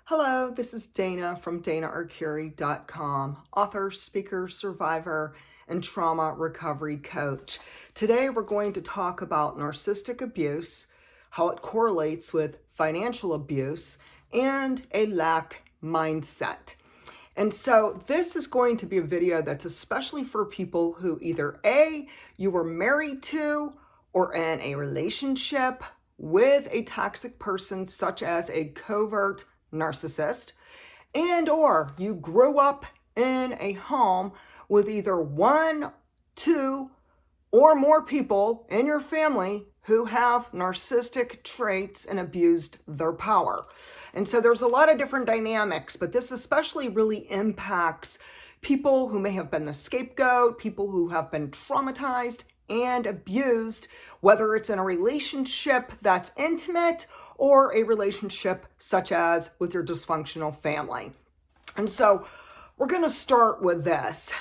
Hello, this is Dana from DanaArcuri.com, author, speaker, survivor, and trauma recovery coach. Today we're going to talk about narcissistic abuse, how it correlates with financial abuse, and a lack mindset. And so this is going to be a video that's especially for people who either A, you were married to or in a relationship with a toxic person such as a covert narcissist, and or you grew up in a home with either one, two, or more people in your family who have narcissistic traits and abused their power. And so there's a lot of different dynamics, but this especially really impacts people who may have been the scapegoat, people who have been traumatized and abused, whether it's in a relationship that's intimate or a relationship such as with your dysfunctional family. And so we're going to start with this.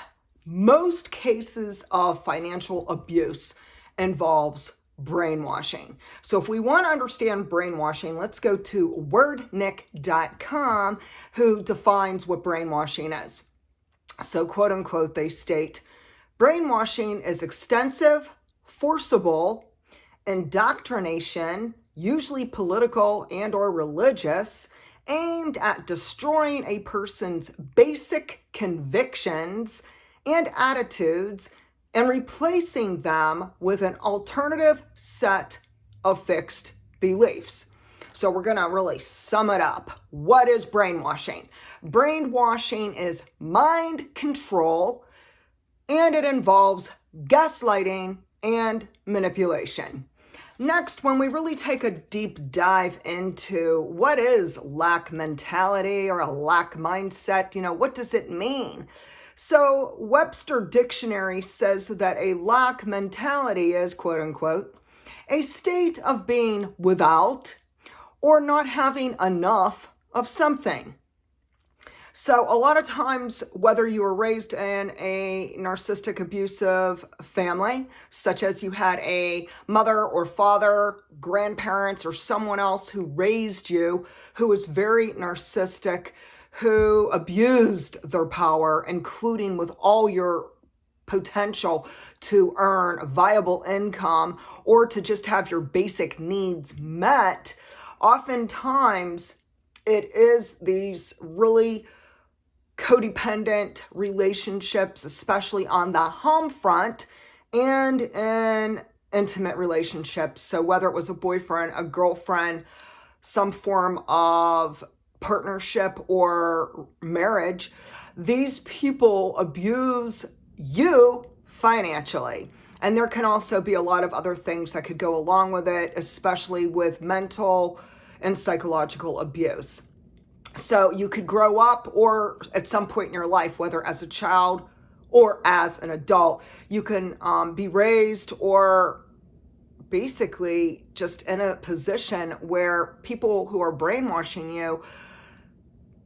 Most cases of financial abuse involves brainwashing. So if we want to understand brainwashing, let's go to wordnik.com, who defines what brainwashing is. So quote unquote, they state, brainwashing is extensive, forcible indoctrination, usually political and or religious, aimed at destroying a person's basic convictions and attitudes and replacing them with an alternative set of fixed beliefs. So we're going to really sum it up. What is brainwashing? Brainwashing is mind control, and it involves gaslighting and manipulation. Next, when we really take a deep dive into what is lack mentality or a lack mindset, what does it mean? So Webster Dictionary says that a lack mentality is, quote unquote, a state of being without or not having enough of something. So a lot of times, whether you were raised in a narcissistic abusive family, such as you had a mother or father, grandparents, or someone else who raised you, who was very narcissistic, who abused their power, including with all your potential to earn viable income or to just have your basic needs met, oftentimes it is these really codependent relationships, especially on the home front and in intimate relationships. So whether it was a boyfriend, a girlfriend, some form of partnership or marriage, these people abuse you financially. And there can also be a lot of other things that could go along with it, especially with mental and psychological abuse. So you could grow up or at some point in your life, whether as a child or as an adult, you can be raised or basically just in a position where people who are brainwashing you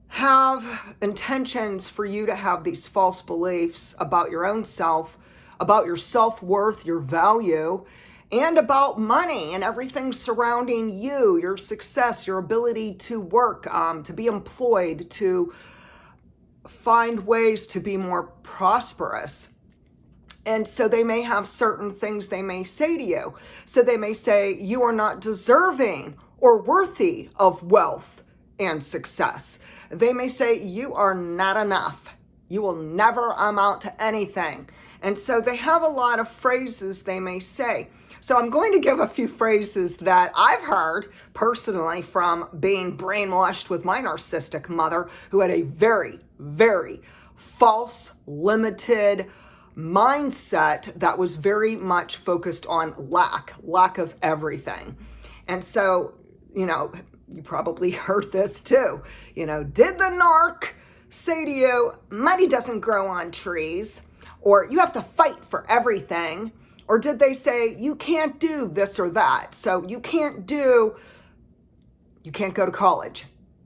have intentions for you to have these false beliefs about your own self, about your self-worth, your value, and about money and everything surrounding you, your success, your ability to work, to be employed, to find ways to be more prosperous. And so they may have certain things they may say to you. So they may say, you are not deserving or worthy of wealth and success. They may say, you are not enough. You will never amount to anything. And so they have a lot of phrases they may say. So I'm going to give a few phrases that I've heard personally from being brainwashed with my narcissistic mother, who had a very, very false, limited mindset that was very much focused on lack of everything. And so, you probably heard this too. Did the narc say to you, money doesn't grow on trees, or you have to fight for everything? Or did they say, you can't do this or that? So you can't go to college.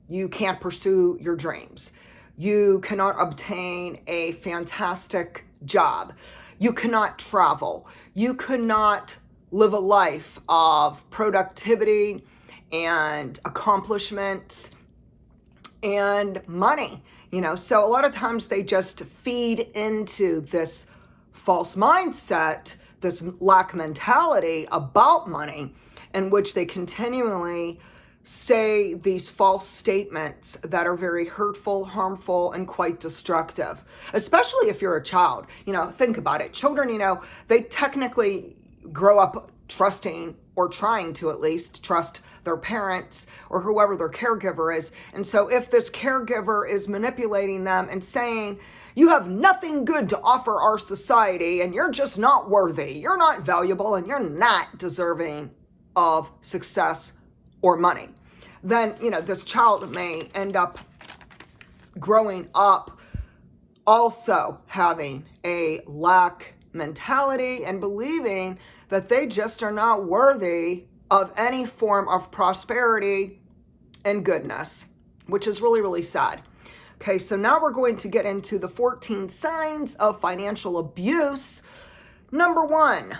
You can't pursue your dreams. You cannot obtain a fantastic job. You cannot travel. You cannot live a life of productivity and accomplishments and money. So a lot of times they just feed into this false mindset, this lack mentality about money, in which they continually say these false statements that are very hurtful, harmful, and quite destructive, especially if you're a child. Think about it. Children, they technically grow up trusting, or trying to at least trust, their parents or whoever their caregiver is. And so if this caregiver is manipulating them and saying, you have nothing good to offer our society, and you're just not worthy, you're not valuable, and you're not deserving of success or money, then, this child may end up growing up also having a lack mentality and believing that they just are not worthy of any form of prosperity and goodness, which is really, really sad. Okay, so now we're going to get into the 14 signs of financial abuse. Number 1.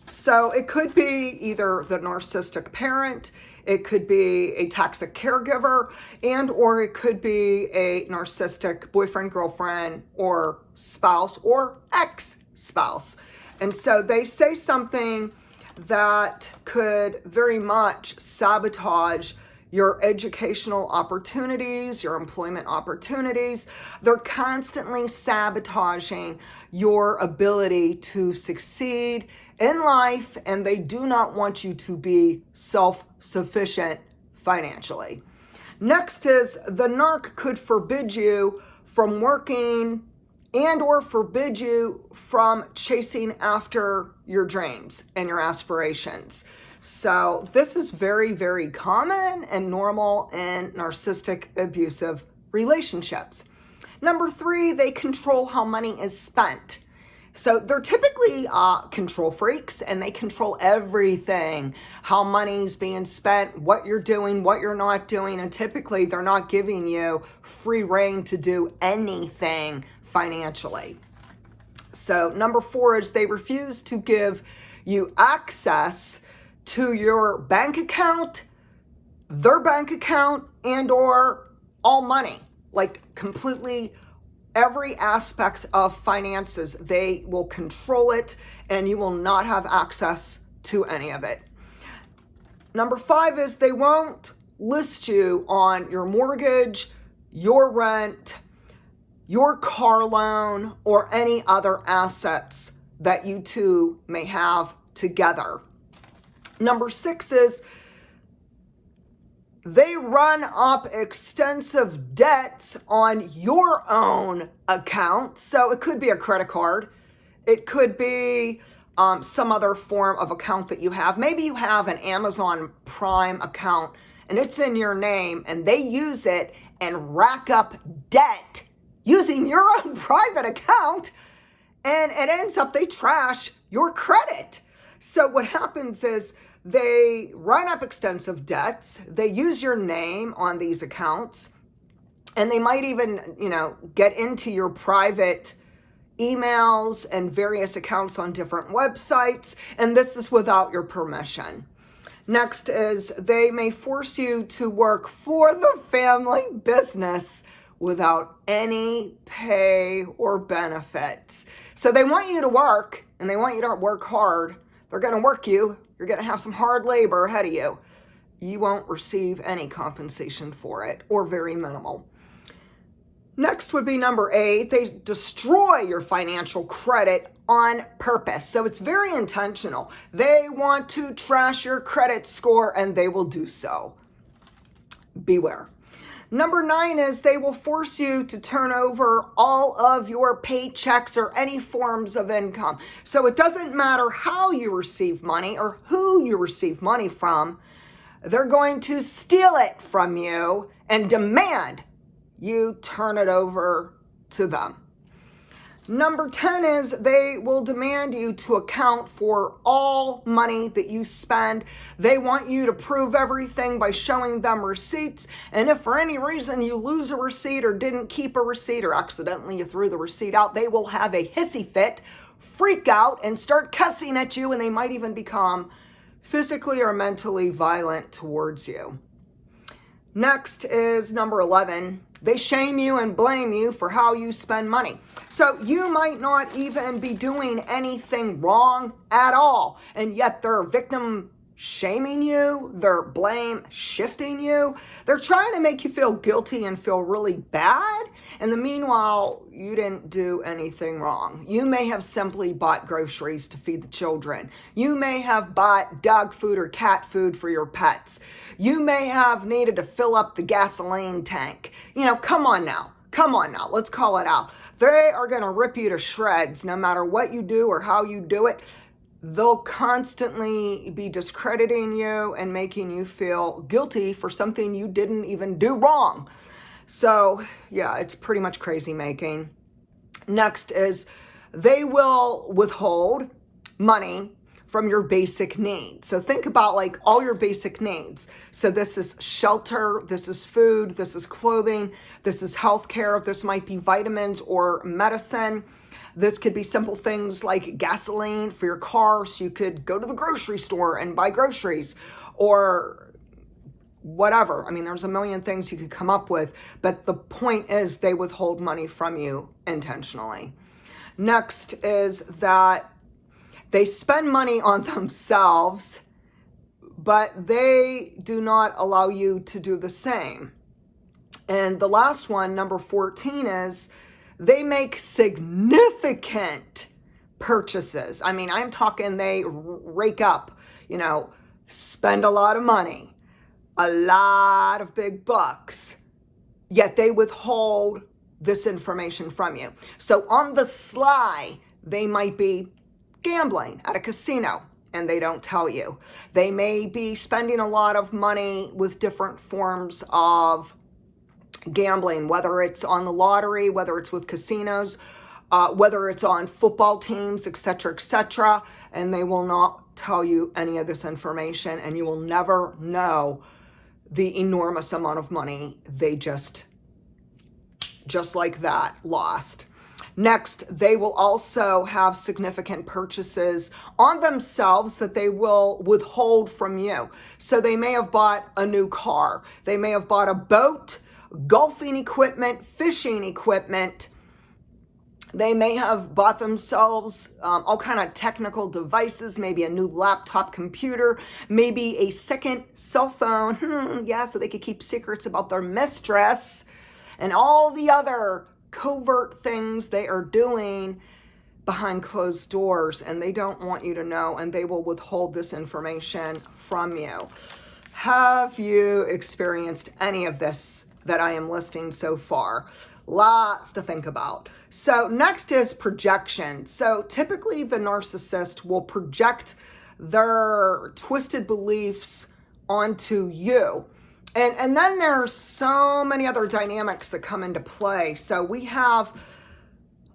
So it could be either the narcissistic parent, it could be a toxic caregiver, and or it could be a narcissistic boyfriend, girlfriend, or spouse, or ex-spouse. And so they say something that could very much sabotage your educational opportunities, your employment opportunities. They're constantly sabotaging your ability to succeed in life, and they do not want you to be self-sufficient financially. Next is the narc could forbid you from working and or forbid you from chasing after your dreams and your aspirations. So this is very, very common and normal in narcissistic abusive relationships. Number 3, they control how money is spent. So they're typically control freaks, and they control everything, how money's being spent, what you're doing, what you're not doing, and typically they're not giving you free rein to do anything financially. So number 4 is they refuse to give you access to your bank account, their bank account, and or all money, like completely every aspect of finances. They will control it, and you will not have access to any of it. Number 5 is they won't list you on your mortgage, your rent, your car loan, or any other assets that you two may have together. Number 6 is they run up extensive debts on your own account. So it could be a credit card. It could be some other form of account that you have. Maybe you have an Amazon Prime account and it's in your name, and they use it and rack up debt using your own private account, and it ends up they trash your credit. So what happens is they run up extensive debts, they use your name on these accounts, and they might even, get into your private emails and various accounts on different websites, and this is without your permission. Next is they may force you to work for the family business without any pay or benefits. So they want you to work, and they want you to work hard. They're going to work you. You're going to have some hard labor ahead of you. You won't receive any compensation for it, or very minimal. Next would be number 8. They destroy your financial credit on purpose. So it's very intentional. They want to trash your credit score, and they will do so. Beware. Number 9 is they will force you to turn over all of your paychecks or any forms of income. So it doesn't matter how you receive money or who you receive money from. They're going to steal it from you and demand you turn it over to them. Number 10 is they will demand you to account for all money that you spend. They want you to prove everything by showing them receipts. And if for any reason you lose a receipt or didn't keep a receipt or accidentally you threw the receipt out, they will have a hissy fit, freak out, and start cussing at you, and they might even become physically or mentally violent towards you. Next is number 11. They shame you and blame you for how you spend money. So you might not even be doing anything wrong at all, and yet they're victim shaming you, they're blame shifting you. They're trying to make you feel guilty and feel really bad. And the meanwhile, you didn't do anything wrong. You may have simply bought groceries to feed the children. You may have bought dog food or cat food for your pets. You may have needed to fill up the gasoline tank. Come on now. Let's call it out. They are going to rip you to shreds no matter what you do or how you do it. They'll constantly be discrediting you and making you feel guilty for something you didn't even do wrong. So, yeah, it's pretty much crazy making. Next is they will withhold money from your basic needs. So think about like all your basic needs. So this is shelter, this is food, this is clothing, this is healthcare, this might be vitamins or medicine. This could be simple things like gasoline for your car so you could go to the grocery store and buy groceries or whatever. I mean, there's a million things you could come up with, but the point is they withhold money from you intentionally. Next is that they spend money on themselves, but they do not allow you to do the same. And the last one, number 14, is they make significant purchases. I mean, I'm talking they rake up, spend a lot of money, a lot of big bucks, yet they withhold this information from you. So on the sly, they might be gambling at a casino and they don't tell you. They may be spending a lot of money with different forms of gambling, whether it's on the lottery, whether it's with casinos, whether it's on football teams, etc., and they will not tell you any of this information, and you will never know the enormous amount of money they just like that lost. Next, they will also have significant purchases on themselves that they will withhold from you. So they may have bought a new car, they may have bought a boat, golfing equipment, fishing equipment. They may have bought themselves all kind of technical devices, maybe a new laptop computer, maybe a second cell phone, so they could keep secrets about their mistress, and all the other covert things they are doing behind closed doors, and they don't want you to know, and they will withhold this information from you. Have you experienced any of this that I am listing so far? Lots to think about. So next is projection. So typically the narcissist will project their twisted beliefs onto you. And then there's so many other dynamics that come into play. So we have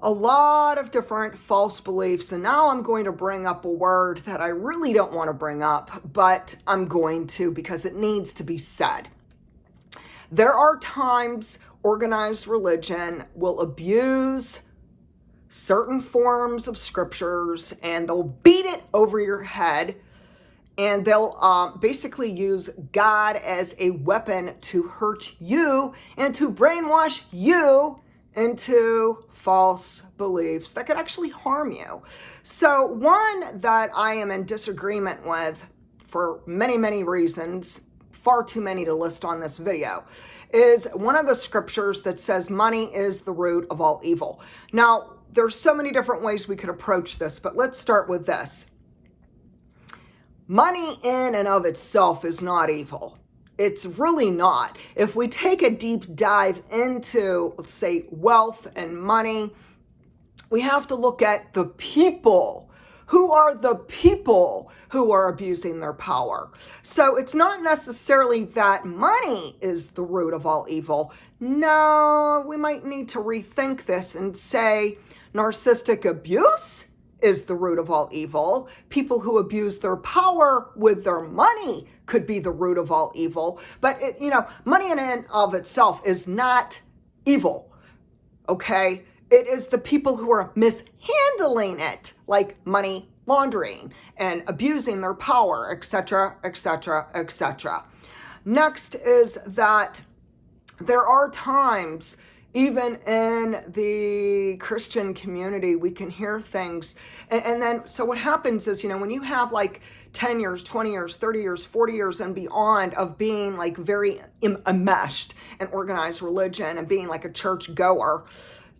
a lot of different false beliefs. And now I'm going to bring up a word that I really don't want to bring up, but I'm going to because it needs to be said. There are times organized religion will abuse certain forms of scriptures and they'll beat it over your head, and they'll basically use God as a weapon to hurt you and to brainwash you into false beliefs that could actually harm you. So one that I am in disagreement with for many, many reasons, far too many to list on this video, is one of the scriptures that says money is the root of all evil. Now, there's so many different ways we could approach this, but let's start with this. Money in and of itself is not evil. It's really not. If we take a deep dive into, let's say, wealth and money, we have to look at the people. Who are the people who are abusing their power? So it's not necessarily that money is the root of all evil. No, we might need to rethink this and say narcissistic abuse is the root of all evil. People who abuse their power with their money could be the root of all evil. But money in and of itself is not evil, okay? It is the people who are mishandling it, like money laundering and abusing their power, etc., etc., etc. Next is that there are times, even in the Christian community, we can hear things. And then, so what happens is, when you have like 10 years, 20 years, 30 years, 40 years and beyond of being like very enmeshed in organized religion and being like a church goer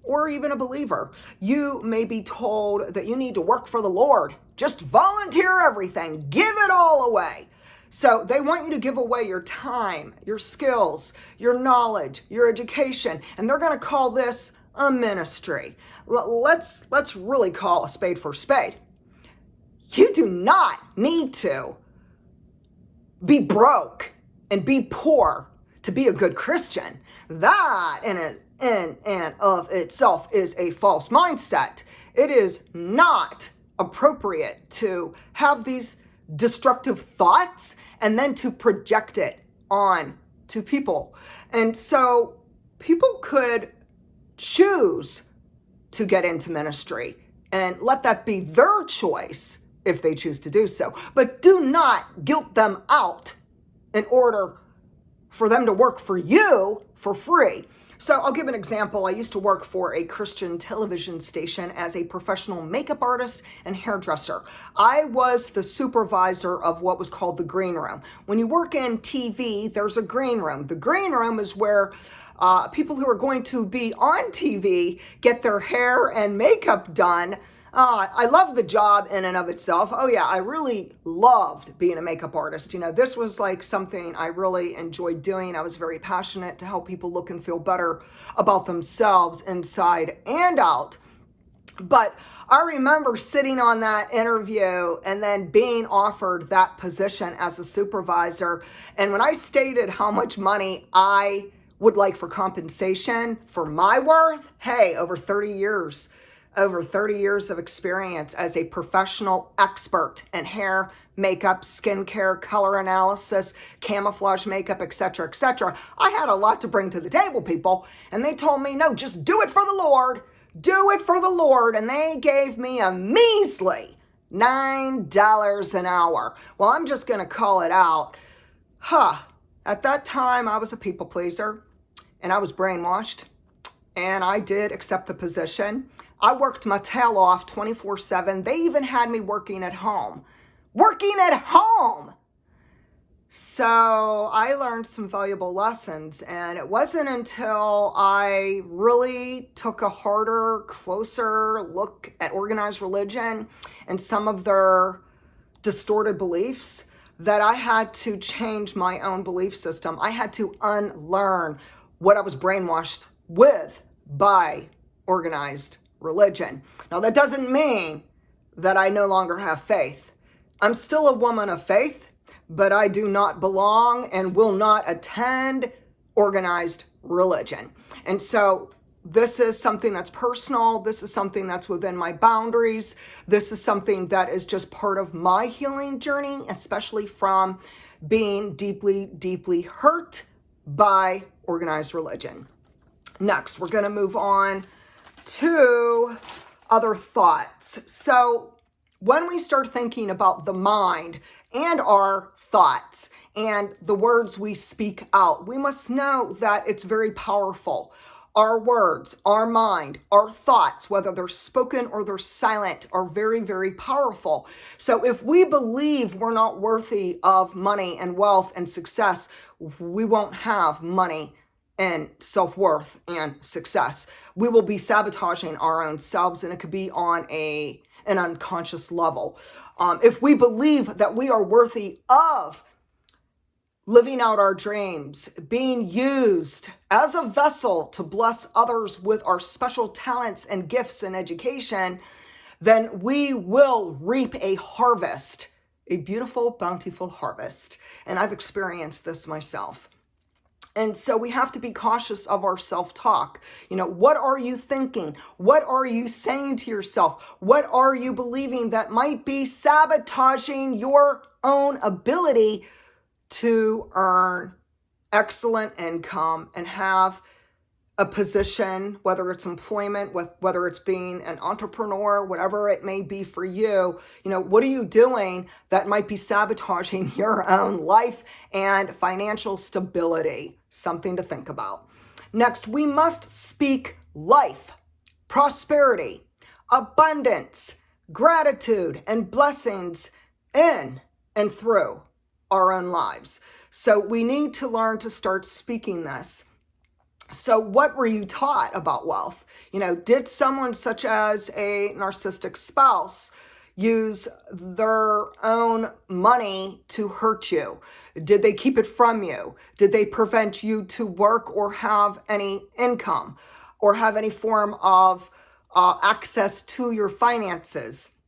or even a believer, you may be told that you need to work for the Lord. Just volunteer everything, give it all away. So they want you to give away your time, your skills, your knowledge, your education, and they're going to call this a ministry. Let's really call a spade for a spade. You do not need to be broke and be poor to be a good Christian. That in and of itself is a false mindset. It is not appropriate to have these destructive thoughts and then to project it on to people. And so people could choose to get into ministry and let that be their choice if they choose to do so. But do not guilt them out in order for them to work for you for free. So I'll give an example. I used to work for a Christian television station as a professional makeup artist and hairdresser. I was the supervisor of what was called the green room. When you work in TV, there's a green room. The green room is where people who are going to be on TV get their hair and makeup done. I love the job in and of itself. Oh yeah, I really loved being a makeup artist. This was like something I really enjoyed doing. I was very passionate to help people look and feel better about themselves inside and out. But I remember sitting on that interview and then being offered that position as a supervisor. And when I stated how much money I would like for compensation for my worth, hey, over 30 years of experience as a professional expert in hair, makeup, skincare, color analysis, camouflage makeup, etc., etc. I had a lot to bring to the table, people. And they told me, no, just do it for the Lord. Do it for the Lord. And they gave me a measly $9 an hour. Well, I'm just going to call it out. At that time, I was a people pleaser and I was brainwashed and I did accept the position. I worked my tail off 24/7. They even had me working at home. So I learned some valuable lessons, and it wasn't until I really took a harder, closer look at organized religion and some of their distorted beliefs that I had to change my own belief system. I had to unlearn what I was brainwashed with by organized religion. Now, that doesn't mean that I no longer have faith. I'm still a woman of faith, but I do not belong and will not attend organized religion. And so this is something that's personal. This is something that's within my boundaries. This is something that is just part of my healing journey, especially from being deeply, deeply hurt by organized religion. Next, we're going to move on to other thoughts. So when we start thinking about the mind and our thoughts and the words we speak out, we must know that it's very powerful. Our words, our mind, our thoughts, whether they're spoken or they're silent, are very, very powerful. So if we believe we're not worthy of money and wealth and success, we won't have money and self-worth and success. We will be sabotaging our own selves, and it could be on an unconscious level. If we believe that we are worthy of living out our dreams, being used as a vessel to bless others with our special talents and gifts and education, then we will reap a harvest, a beautiful, bountiful harvest. And I've experienced this myself. And so we have to be cautious of our self-talk. What are you thinking? What are you saying to yourself? What are you believing that might be sabotaging your own ability to earn excellent income and have a position, whether it's employment, whether it's being an entrepreneur, whatever it may be for you, what are you doing that might be sabotaging your own life and financial stability? Something to think about. Next, we must speak life, prosperity, abundance, gratitude, and blessings in and through our own lives. So we need to learn to start speaking this. So what were you taught about wealth? Did someone such as a narcissistic spouse use their own money to hurt you? Did they keep it from you? Did they prevent you to work or have any income or have any form of access to your finances?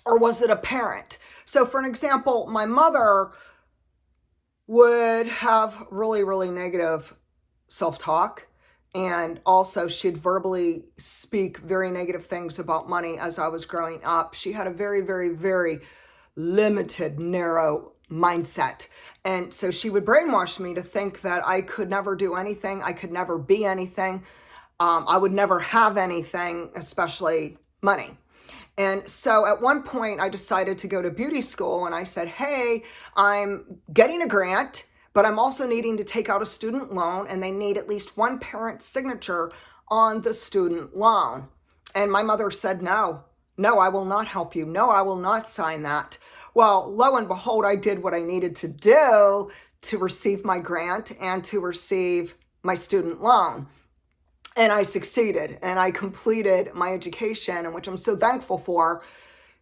Or was it a parent? So for an example, my mother would have really, really negative self-talk. And also she'd verbally speak very negative things about money as I was growing up. She had a very, very, very limited, narrow mindset. And so she would brainwash me to think that I could never do anything. I could never be anything. I would never have anything, especially money. And so at one point I decided to go to beauty school, and I said, hey, I'm getting a grant, but I'm also needing to take out a student loan, and they need at least one parent's signature on the student loan. And my mother said, no, I will not help you. No, I will not sign that. Well, lo and behold, I did what I needed to do to receive my grant and to receive my student loan. And I succeeded, and I completed my education, and which I'm so thankful for,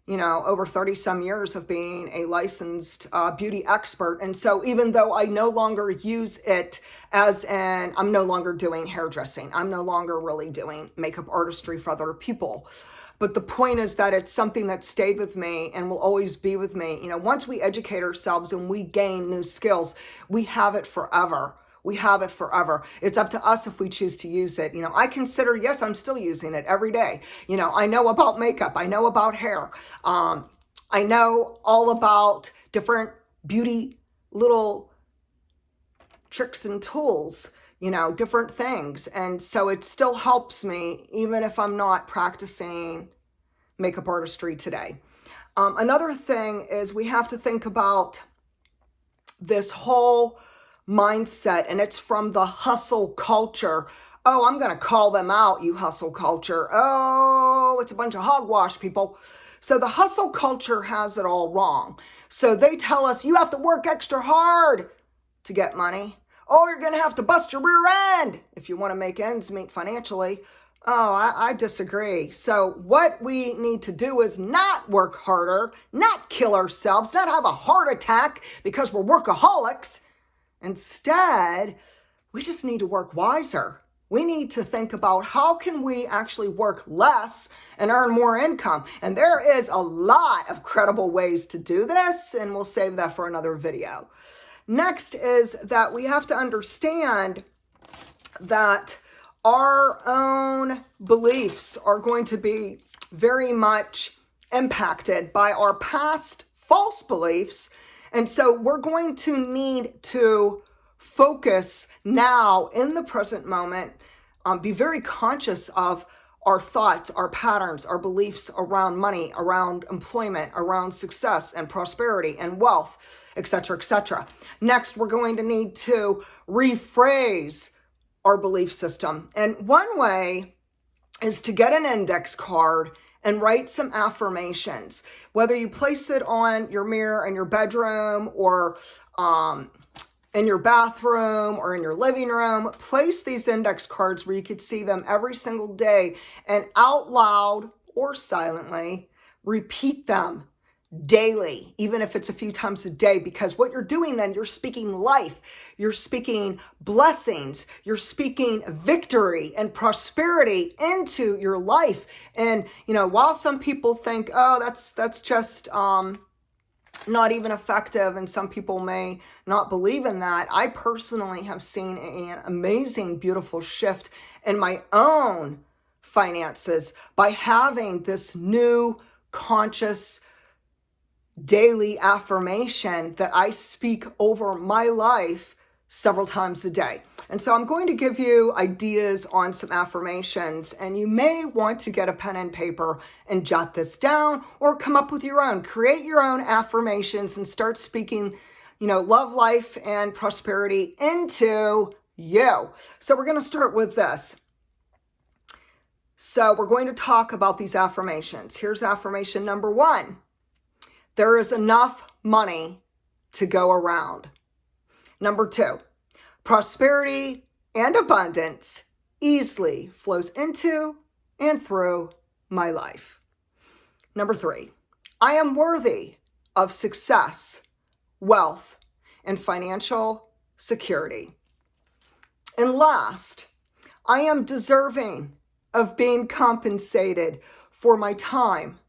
over 30 some years of being a licensed beauty expert. And so even though I no longer use it I'm no longer doing hairdressing, I'm no longer really doing makeup artistry for other people. But the point is that it's something that stayed with me and will always be with me. Once we educate ourselves and we gain new skills, we have it forever. We have it forever. It's up to us if we choose to use it. I consider, yes, I'm still using it every day. I know about makeup. I know about hair. I know all about different beauty little tricks and tools, different things. And so it still helps me, even if I'm not practicing makeup artistry today. Another thing is we have to think about this whole mindset, and it's from the hustle culture. Oh, I'm going to call them out, you hustle culture. Oh, it's a bunch of hogwash people. So the hustle culture has it all wrong. So they tell us you have to work extra hard to get money. Oh, you're going to have to bust your rear end if you want to make ends meet financially. Oh, I disagree. So what we need to do is not work harder, not kill ourselves, not have a heart attack because we're workaholics. Instead, we just need to work wiser. We need to think about how can we actually work less and earn more income. And there is a lot of credible ways to do this, and we'll save that for another video. Next is that we have to understand that our own beliefs are going to be very much impacted by our past false beliefs. And so we're going to need to focus now in the present moment, be very conscious of our thoughts, our patterns, our beliefs around money, around employment, around success and prosperity and wealth, etc., etc. Next, we're going to need to rephrase our belief system. And one way is to get an index card and write some affirmations, whether you place it on your mirror in your bedroom or in your bathroom or in your living room. Place these index cards where you could see them every single day and out loud or silently repeat them daily, even if it's a few times a day, because what you're doing then, you're speaking life, you're speaking blessings, you're speaking victory and prosperity into your life. And, while some people think, oh, that's just not even effective, and some people may not believe in that, I personally have seen an amazing, beautiful shift in my own finances by having this new conscious daily affirmation that I speak over my life several times a day. And so I'm going to give you ideas on some affirmations, and you may want to get a pen and paper and jot this down or come up with your own. Create your own affirmations and start speaking, love, life, and prosperity into you. So we're going to start with this. So we're going to talk about these affirmations. Here's affirmation number 1. There is enough money to go around. Number 2, prosperity and abundance easily flows into and through my life. Number 3, I am worthy of success, wealth, and financial security. And last, I am deserving of being compensated for my time,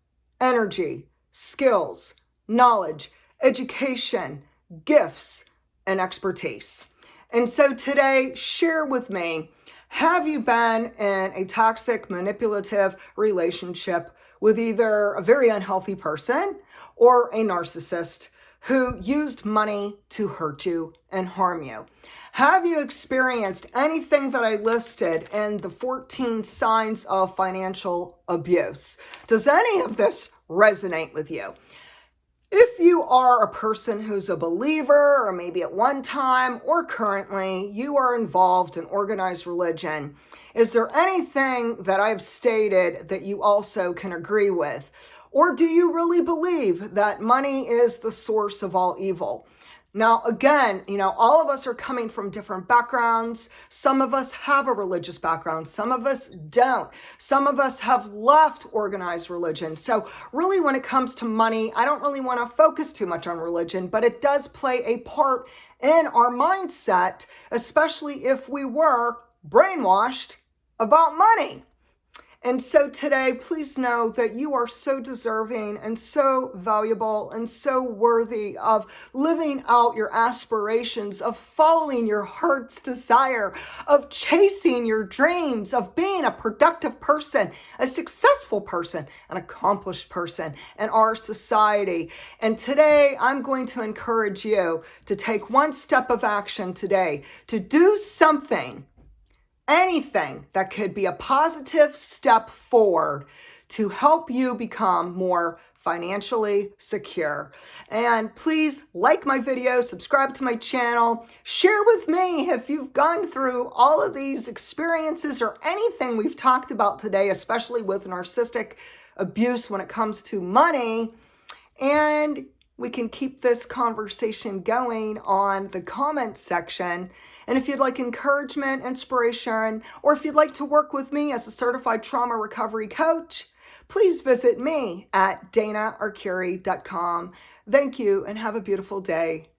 energy, skills, knowledge, education, gifts, and expertise. And so today, share with me, have you been in a toxic, manipulative relationship with either a very unhealthy person or a narcissist who used money to hurt you and harm you? Have you experienced anything that I listed in the 14 signs of financial abuse? Does any of this resonate with you? If you are a person who's a believer, or maybe at one time or currently you are involved in organized religion, is there anything that I've stated that you also can agree with? Or do you really believe that money is the source of all evil? Now, again, all of us are coming from different backgrounds. Some of us have a religious background. Some of us don't. Some of us have left organized religion. So really, when it comes to money, I don't really want to focus too much on religion, but it does play a part in our mindset, especially if we were brainwashed about money. And so today, please know that you are so deserving and so valuable and so worthy of living out your aspirations, of following your heart's desire, of chasing your dreams, of being a productive person, a successful person, an accomplished person in our society. And today, I'm going to encourage you to take one step of action today, to do something, anything that could be a positive step forward to help you become more financially secure. And please like my video, subscribe to my channel, share with me if you've gone through all of these experiences or anything we've talked about today, especially with narcissistic abuse when it comes to money. And we can keep this conversation going on the comment section. And if you'd like encouragement, inspiration, or if you'd like to work with me as a certified trauma recovery coach, please visit me at danaarcuri.com. Thank you and have a beautiful day.